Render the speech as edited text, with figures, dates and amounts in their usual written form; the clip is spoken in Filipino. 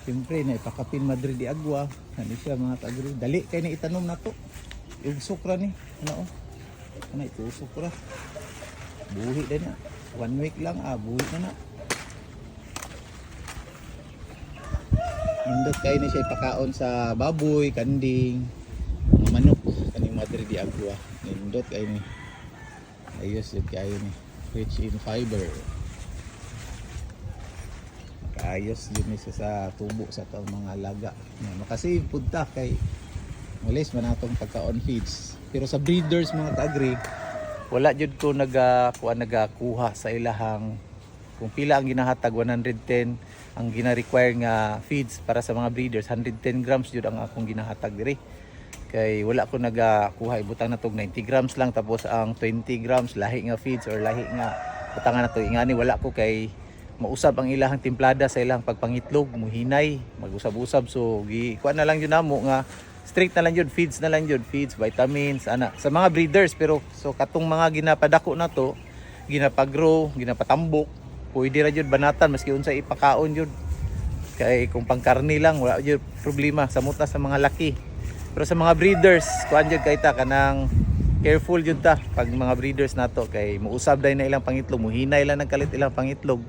Siyempre na ipakapin Madrid di agwa. Ano siya mga kaagri. Dali kay na itanom na to. Yung sukra ni. Ano oh. Ano ito sukra. Buhi din na. 1 week lang buhi na na. Indot kayo na siya ipakaon sa baboy, kanding, mga manok. Kaning Madrid di agwa. Indot kayo ni. Ayos yun kayo ni. Rich in fiber. Ayos din isa sa tubo sa itong mga alaga. Makasave punta kay malis man atong pagka-on feeds. Pero sa breeders mga kaagri, wala jud ko nagakuha sa ilahang kung pila ang ginahatag 110 ang gina-require nga feeds para sa mga breeders 110 grams jud ang akong ginahatag diri. Kay wala ko nagakuha ibutang na tog 90 grams lang tapos ang 20 grams lahi nga feeds or lahi nga butangan na to ingani wala ko kay mausab ang ilahang timplada sa ilahang pagpangitlog, muhinay, mag-usab-usab. So gikuha na lang yun namo nga strict na lang yun, feeds na lang yun, feeds, vitamins, ana sa mga breeders. Pero so katong mga ginapadako na to, ginapag-grow, ginapatambok, pwede ra jud banatan maski unsa ipakaon jud. Kay kung pangkarni lang wala jud problema samot na sa mga laki. Pero sa mga breeders, kuan jud kay ta kanang careful jud ta pag mga breeders nato kay muusab dai na ilang pangitlog, muhinay lang nagkalit ilang pangitlog.